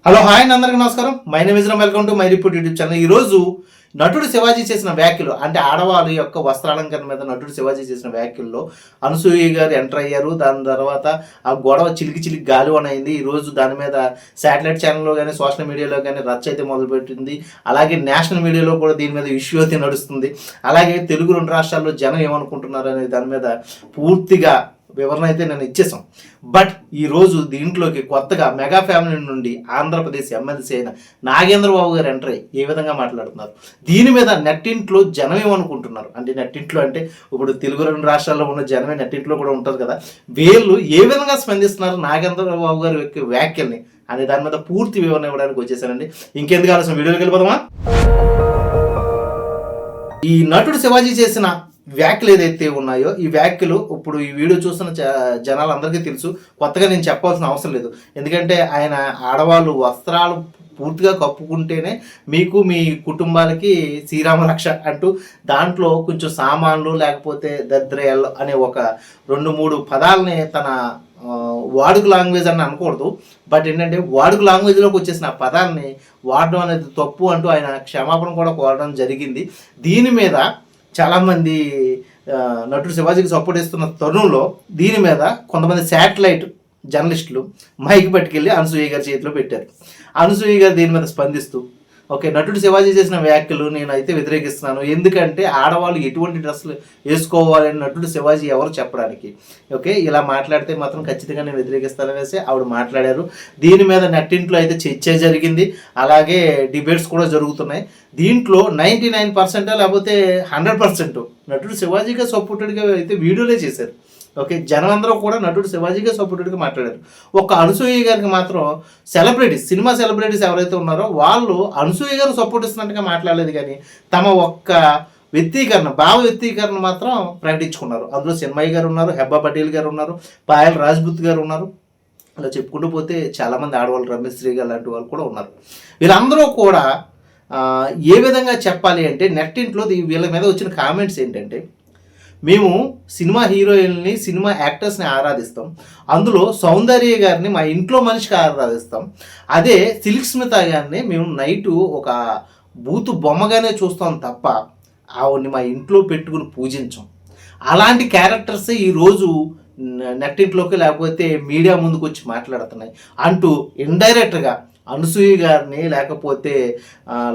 Hello hi అందరికీ నమస్కారం. My name is Ram. Welcome to my report YouTube channel. ఈరోజు నటుడు శివాజీ చేసిన వ్యాఖ్యలు అంటే ఆడవాళ్ళ యొక్క వస్త్రాలంకరణ మీద నటుడు శివాజీ చేసిన వ్యాఖ్యల్లో అనసూయ గారు ఎంటర్ అయ్యారు. దాని తర్వాత ఆ గొడవ చిలికి గాలివాన అయింది. ఈరోజు దాని మీద శాటిలైట్ ఛానల్లో కానీ సోషల్ మీడియాలో కానీ రచ్చ అయితే మొదలుపెట్టింది. అలాగే నేషనల్ మీడియాలో కూడా దీని మీద ఇష్యూ అయితే నడుస్తుంది. అలాగే తెలుగు రెండు రాష్ట్రాల్లో జనం ఏమనుకుంటున్నారు అనే దాని మీద పూర్తిగా వివరణ అయితే నేను ఇచ్చేసాం. బట్ ఈరోజు దీంట్లోకి కొత్తగా మెగా ఫ్యామిలీ నుండి ఆంధ్రప్రదేశ్ ఎమ్మెల్సీ అయిన నాగేంద్రబాబు గారు ఎంటర్ అయ్యి ఏ విధంగా మాట్లాడుతున్నారు, దీని మీద నెట్టింట్లో జనం ఏమనుకుంటున్నారు అంటే నెట్టింట్లో అంటే ఇప్పుడు తెలుగు రెండు రాష్ట్రాల్లో ఉన్న జనమే నెట్టింట్లో కూడా ఉంటుంది కదా, వీళ్ళు ఏ విధంగా స్పందిస్తున్నారు నాగేంద్రబాబు గారి యొక్క వ్యాఖ్యల్ని అనే దాని మీద పూర్తి వివరణ ఇవ్వడానికి వచ్చేసానండి. ఇంకెందుకు ఆలస్యం, వీడియోకి వెళ్ళిపోదామా? ఈ నటుడు శివాజీ చేసిన వ్యాఖ్యలు ఏదైతే ఉన్నాయో ఈ వ్యాఖ్యలు ఇప్పుడు ఈ వీడియో చూస్తున్న జనాలందరికీ తెలుసు, కొత్తగా నేను చెప్పాల్సిన అవసరం లేదు. ఎందుకంటే ఆయన ఆడవాళ్ళు వస్త్రాలు పూర్తిగా కప్పుకుంటేనే మీకు మీ కుటుంబాలకి శ్రీరామ రక్ష అంటూ దాంట్లో కొంచెం సామాన్లు లేకపోతే దద్రేయాలు అనే ఒక 2-3 పదాలని తన వాడుక లాంగ్వేజ్ అని అనకూడదు, బట్ ఏంటంటే వాడుక లాంగ్వేజ్లోకి వచ్చేసిన ఆ పదాలని వాడడం అనేది తప్పు అంటూ ఆయన క్షమాపణ కూడా కోరడం జరిగింది. దీని మీద చాలామంది నటుడు శివాజీకి సపోర్ట్ ఇస్తున్న తరుణంలో దీని మీద కొంతమంది శాటిలైట్ జర్నలిస్టులు మైక్ పట్టుకెళ్ళి అనసూయ గారి చేతిలో పెట్టారు. అనసూయ గారు దీని మీద స్పందిస్తూ ఓకే, నటుడు శివాజీ చేసిన వ్యాఖ్యలు నేనైతే వ్యతిరేకిస్తున్నాను. ఎందుకంటే ఆడవాళ్ళు ఎటువంటి డ్రెస్సులు వేసుకోవాలని నటుడు శివాజీ ఎవరు చెప్పడానికి, ఓకే ఇలా మాట్లాడితే మాత్రం ఖచ్చితంగా నేను వ్యతిరేకిస్తాననేసి ఆవిడ మాట్లాడారు. దీని మీద నెట్టింట్లో అయితే చర్చ జరిగింది, అలాగే డిబేట్స్ కూడా జరుగుతున్నాయి. దీంట్లో 99% లేకపోతే 100% నటుడు శివాజీగా సపోర్టెడ్గా అయితే వీడియోలే చేశారు. ఓకే, జనమందరూ కూడా నటుడు శివాజీగా సపోర్టెడ్గా మాట్లాడారు. ఒక అనసూయ గారికి మాత్రం సెలబ్రిటీస్, సినిమా సెలబ్రిటీస్ ఎవరైతే ఉన్నారో వాళ్ళు అనసూయ గారు సపోర్ట్ ఇస్తున్నట్టుగా మాట్లాడలేదు, కానీ తమ ఒక్క భావ వ్యక్తీకరణ మాత్రం ప్రకటించుకున్నారు. అందులో చిన్మయ్య గారు ఉన్నారు, హెబ్బా పటేల్ గారు ఉన్నారు, పాయల్ రాజ్పుత్ గారు ఉన్నారు, అలా చెప్పుకుంటూ పోతే చాలామంది ఆడవాళ్ళు, రమేష్ శ్రీ గారు లాంటి వాళ్ళు కూడా ఉన్నారు. వీళ్ళందరూ కూడా ఏ విధంగా చెప్పాలి అంటే నెట్టింట్లో వీళ్ళ మీద వచ్చిన కామెంట్స్ ఏంటంటే, మేము సినిమా హీరోయిన్ని, సినిమా యాక్టర్స్ని ఆరాధిస్తాం, అందులో సౌందర్య గారిని మా ఇంట్లో మనిషికి ఆరాధిస్తాం, అదే సిల్క్ స్మిత గారిని మేము నైటు ఒక బూతు బొమ్మగానే చూస్తాం తప్ప ఆవిడ్ని మా ఇంట్లో పెట్టుకుని పూజించాం. అలాంటి క్యారెక్టర్స్ ఈరోజు నెట్టింట్లోకి లేకపోతే మీడియా ముందుకు వచ్చి మాట్లాడుతున్నాయి అంటూ ఇండైరెక్ట్గా అనసూయ గారిని లేకపోతే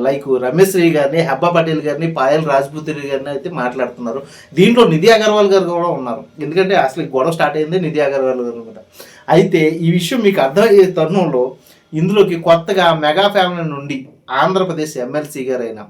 లైక్ రమేష్ శ్రీ గారిని, హెబ్బా పటేల్ గారిని, పాయల్ రాజ్పుత్ గారిని అయితే మాట్లాడుతున్నారు. దీంట్లో నిధి అగర్వాల్ గారు కూడా ఉన్నారు. ఎందుకంటే అసలు గొడవ స్టార్ట్ అయింది నిధి అగర్వాల్ గారు మీద. అయితే ఈ విషయం మీకు అర్థమయ్యే తరుణంలో ఇందులోకి కొత్తగా మెగా ఫ్యామిలీ నుండి ఆంధ్రప్రదేశ్ ఎమ్మెల్సీ గారైన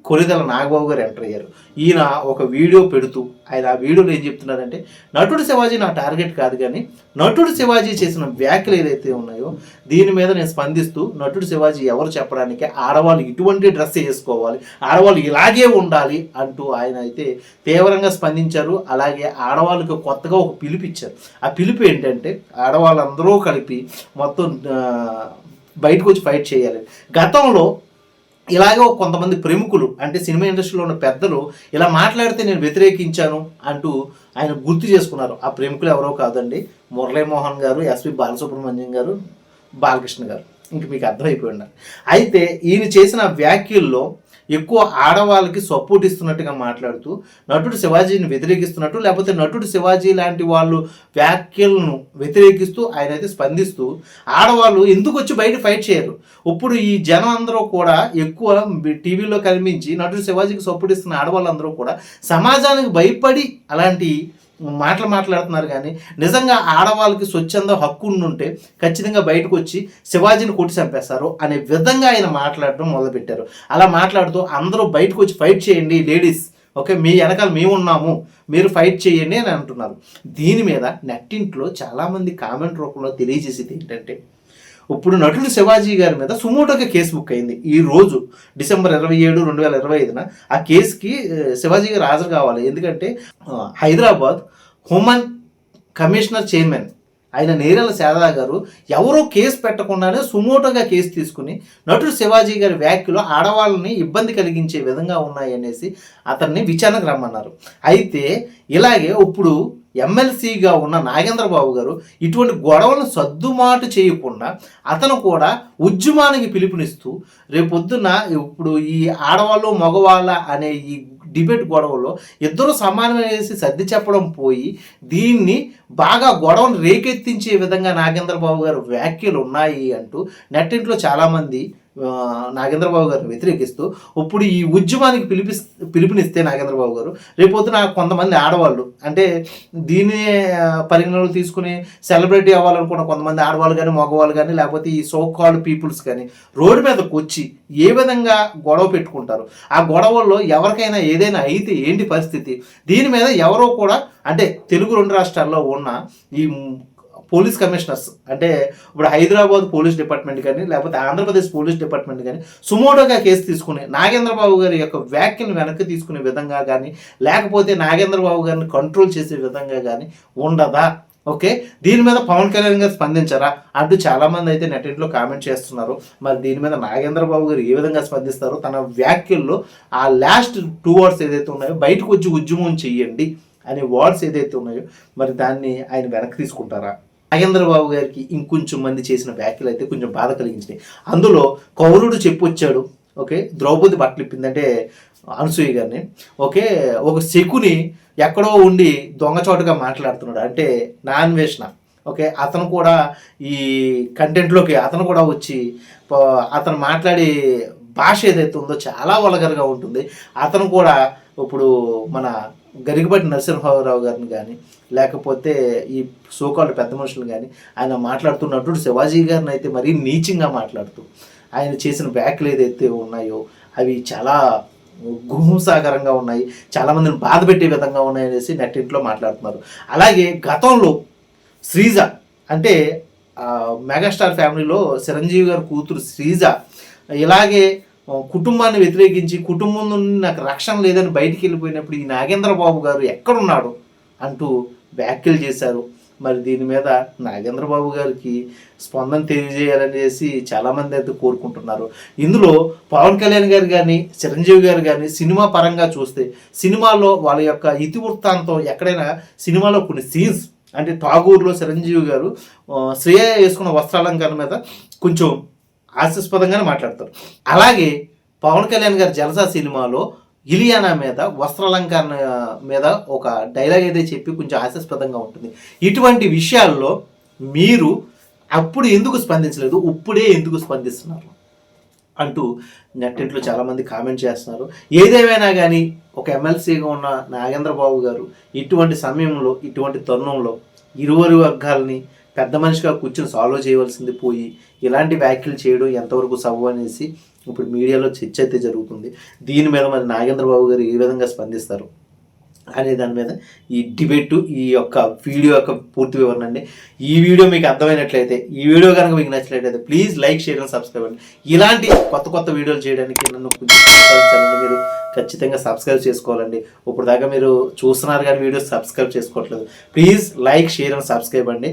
కొలిదల నాగబాబు గారు ఎంటర్ అయ్యారు. ఈయన ఒక వీడియో పెడుతూ ఆయన ఆ వీడియోలో ఏం చెప్తున్నారంటే, నటుడు శివాజీ నా టార్గెట్ కాదు, కానీ నటుడు శివాజీ చేసిన వ్యాఖ్యలు ఏదైతే ఉన్నాయో దీని మీద నేను స్పందిస్తూ నటుడు శివాజీ ఎవరు చెప్పడానికి, ఆడవాళ్ళు ఇటువంటి డ్రెస్ వేసుకోవాలి, ఆడవాళ్ళు ఇలాగే ఉండాలి అంటూ ఆయన అయితే తీవ్రంగా స్పందించారు. అలాగే ఆడవాళ్ళకి కొత్తగా ఒక పిలుపు ఇచ్చారు. ఆ పిలుపు ఏంటంటే ఆడవాళ్ళందరూ కలిపి మొత్తం బయటకు వచ్చి ఫైట్ చేయాలి. గతంలో ఇలాగే కొంతమంది ప్రముఖులు అంటే సినిమా ఇండస్ట్రీలో ఉన్న పెద్దలు ఇలా మాట్లాడితే నేను వ్యతిరేకించాను అంటూ ఆయన గుర్తు చేసుకున్నారు. ఆ ప్రముఖులు ఎవరో కాదండి, మురళీమోహన్ గారు, ఎస్పి బాలసుబ్రహ్మణ్యం గారు, బాలకృష్ణ గారు. ఇంక మీకు అర్థమైపోయి ఉండాలి. అయితే ఈయన చేసిన వ్యాఖ్యల్లో ఎక్కువ ఆడవాళ్ళకి సపోర్ట్ ఇస్తున్నట్టుగా మాట్లాడుతూ నటుడు శివాజీని వ్యతిరేకిస్తున్నట్టు, లేకపోతే నటుడు శివాజీ లాంటి వాళ్ళు వ్యాఖ్యలను వ్యతిరేకిస్తూ ఆయన అయితే స్పందిస్తూ ఆడవాళ్ళు ఎందుకు వచ్చి బయట ఫైట్ చేయరు. ఇప్పుడు ఈ జనం అందరూ కూడా ఎక్కువ టీవీలో కనిపించి నటుడు శివాజీకి సపోర్ట్ ఇస్తున్న ఆడవాళ్ళందరూ కూడా సమాజానికి భయపడి అలాంటి మాట్లాడుతున్నారు. కానీ నిజంగా ఆడవాళ్ళకి స్వచ్ఛంద హక్కు ఉంటే ఖచ్చితంగా బయటకు వచ్చి శివాజీని కొట్టి చంపేస్తారు అనే విధంగా ఆయన మాట్లాడడం మొదలుపెట్టారు. అలా మాట్లాడుతూ అందరూ బయటకు వచ్చి ఫైట్ చేయండి లేడీస్, ఓకే మీ వెనకాల మేము ఉన్నాము, మీరు ఫైట్ చేయండి అని అంటున్నారు. దీని మీద నెట్టింట్లో చాలామంది కామెంట్ రూపంలో తెలియజేసేది ఏంటంటే, ఇప్పుడు నటుడు శివాజీ గారి మీద సుమోటోగా కేసు బుక్ అయింది. ఈ రోజు డిసెంబర్ 27, 2025 ఆ కేసుకి శివాజీ గారు హాజరు కావాలి. ఎందుకంటే హైదరాబాద్ హ్యూమన్ కమిషనర్ చైర్మన్ ఆయన నేరేళ్ల శారదా గారు ఎవరో కేసు పెట్టకుండానే సుమోటోగా కేసు తీసుకుని నటుడు శివాజీ గారి వ్యాఖ్యలు ఆడవాళ్ళని ఇబ్బంది కలిగించే విధంగా ఉన్నాయనేసి అతన్ని విచారణకు రమ్మన్నారు. అయితే ఇలాగే ఇప్పుడు ఎమ్మెల్సీగా ఉన్న నాగేంద్రబాబు గారు ఇటువంటి గొడవలను సర్దుమాటు చేయకుండా అతను కూడా ఉద్యమానికి పిలుపునిస్తూ రేపొద్దున ఇప్పుడు ఈ ఆడవాళ్ళు మగవాళ్ళ అనే ఈ డిబేట్ గొడవలో ఇద్దరు సమానమైన వేసి సర్ది చెప్పడం పోయి దీన్ని బాగా గొడవను రేకెత్తించే విధంగా నాగేంద్రబాబు గారు వ్యాఖ్యలు ఉన్నాయి అంటూ నెట్టింట్లో చాలామంది నాగేంద్రబాబు గారిని వ్యతిరేకిస్తూ ఇప్పుడు ఈ ఉద్యమానికి పిలుపునిస్తే నాగేంద్రబాబు గారు రేపొద్దున కొంతమంది ఆడవాళ్ళు అంటే దీన్ని పరిగణనలు తీసుకుని సెలబ్రిటీ అవ్వాలనుకున్న కొంతమంది ఆడవాళ్ళు కానీ మగవాళ్ళు కానీ లేకపోతే ఈ సో కాల్డ్ పీపుల్స్ కానీ రోడ్డు మీదకి వచ్చి ఏ విధంగా గొడవ పెట్టుకుంటారు, ఆ గొడవల్లో ఎవరికైనా ఏదైనా అయితే ఏంటి పరిస్థితి, దీని మీద ఎవరో కూడా అంటే తెలుగు 2 రాష్ట్రాల్లో ఉన్న ఈ పోలీస్ కమిషనర్స్ అంటే ఇప్పుడు హైదరాబాద్ పోలీస్ డిపార్ట్మెంట్ కానీ లేకపోతే ఆంధ్రప్రదేశ్ పోలీస్ డిపార్ట్మెంట్ కానీ సుమోటోగా కేసు తీసుకుని నాగేంద్రబాబు గారి యొక్క వ్యాఖ్యను వెనక్కి తీసుకునే విధంగా కానీ లేకపోతే నాగేంద్రబాబు గారిని కంట్రోల్ చేసే విధంగా కానీ ఉండదా? ఓకే, దీని మీద పవన్ కళ్యాణ్ గారు స్పందించారా అంటూ చాలామంది అయితే నెట్టింట్లో కామెంట్ చేస్తున్నారు. మరి దీని మీద నాగేంద్రబాబు గారు ఏ విధంగా స్పందిస్తారో, తన వ్యాఖ్యల్లో ఆ లాస్ట్ 2 words ఏదైతే ఉన్నాయో బయటకు వచ్చి ఉద్యమం చెయ్యండి అనే వర్డ్స్ ఏదైతే ఉన్నాయో మరి దాన్ని ఆయన వెనక్కి తీసుకుంటారా? నాగేంద్రబాబు గారికి ఇంకొంచెం మంది చేసిన వ్యాఖ్యలు అయితే కొంచెం బాధ కలిగించినాయి. అందులో కౌరుడు చెప్పొచ్చాడు, ఓకే, ద్రౌపది బట్టలు ఇప్పిందంటే అనసూయ గారిని, ఓకే, ఒక శకుని ఎక్కడో ఉండి దొంగచోటుగా మాట్లాడుతున్నాడు అంటే నాన్వేషణ, ఓకే, అతను కూడా ఈ కంటెంట్లోకి అతను కూడా వచ్చి అతను మాట్లాడే భాష ఏదైతే ఉందో చాలా వల్గర్గా ఉంటుంది. అతను కూడా ఇప్పుడు మన గరికపాటి నరసింహారావు గారిని కానీ లేకపోతే ఈ సోకాళ్ళు పెద్ద మనుషులు కానీ ఆయన మాట్లాడుతున్నట్టు శివాజీ గారిని అయితే మరీ నీచంగా మాట్లాడుతూ ఆయన చేసిన వ్యాఖ్యలు ఏదైతే ఉన్నాయో అవి చాలా గుహంసాకరంగా ఉన్నాయి, చాలామందిని బాధ పెట్టే విధంగా ఉన్నాయి అనేసి నెట్టింట్లో మాట్లాడుతున్నారు. అలాగే గతంలో శ్రీజ అంటే మెగాస్టార్ ఫ్యామిలీలో చిరంజీవి గారి కూతురు శ్రీజ ఇలాగే కుటుంబాన్ని వ్యతిరేకించి కుటుంబం నుండి నాకు రక్షణ లేదని బయటికి వెళ్ళిపోయినప్పుడు ఈ నాగేంద్రబాబు గారు ఎక్కడున్నాడు అంటూ వ్యాఖ్యలు చేశారు. మరి దీని మీద నాగేంద్రబాబు గారికి స్పందన తెలియజేయాలనేసి చాలామంది అయితే కోరుకుంటున్నారు. ఇందులో పవన్ కళ్యాణ్ గారు కానీ చిరంజీవి గారు కానీ సినిమా పరంగా చూస్తే సినిమాలో వాళ్ళ యొక్క ఇతివృత్తాంతం ఎక్కడైనా సినిమాలో కొన్ని సీన్స్ అంటే ఠాగూర్లో చిరంజీవి గారు శ్రేయ వేసుకున్న వస్త్రాలంకరణ మీద కొంచెం హాస్యాస్పదంగానే మాట్లాడతారు. అలాగే పవన్ కళ్యాణ్ గారు జలసా సినిమాలో ఇలియానా మీద వస్త్రాలంకరణ మీద ఒక డైలాగ్ అయితే చెప్పి కొంచెం హాస్యాస్పదంగా ఉంటుంది. ఇటువంటి విషయాల్లో మీరు అప్పుడు ఎందుకు స్పందించలేదు, ఇప్పుడే ఎందుకు స్పందిస్తున్నారు అంటూ నెట్టింట్లో చాలామంది కామెంట్ చేస్తున్నారు. ఏదేమైనా కానీ ఒక ఎమ్మెల్సీగా ఉన్న నాగేంద్రబాబు గారు ఇటువంటి సమయంలో ఇటువంటి తరుణంలో ఇరువురు వర్గాలని పెద్ద మనిషిగా కూర్చొని సాల్వ్ చేయవలసింది పోయి ఇలాంటి వ్యాఖ్యలు చేయడం ఎంతవరకు సబబు అనేసి ఇప్పుడు మీడియాలో చర్చ అయితే జరుగుతుంది. దీని మీద మరి నాగేంద్రబాబు గారు ఏ విధంగా స్పందిస్తారు అనే దాని మీద ఈ డిబేట్ ఈ యొక్క వీడియో యొక్క పూర్తి వివరణ అండి. ఈ వీడియో మీకు అర్థమైనట్లయితే, ఈ వీడియో కనుక మీకు నచ్చినట్లయితే please like, share and subscribe అండి. ఇలాంటి కొత్త వీడియోలు చేయడానికి నన్ను కొంచెం మీరు ఖచ్చితంగా సబ్స్క్రైబ్ చేసుకోవాలండి. ఇప్పుడు దాకా మీరు చూస్తున్నారు కానీ వీడియో సబ్స్క్రైబ్ చేసుకోవట్లేదు. Please like, share and subscribe అండి.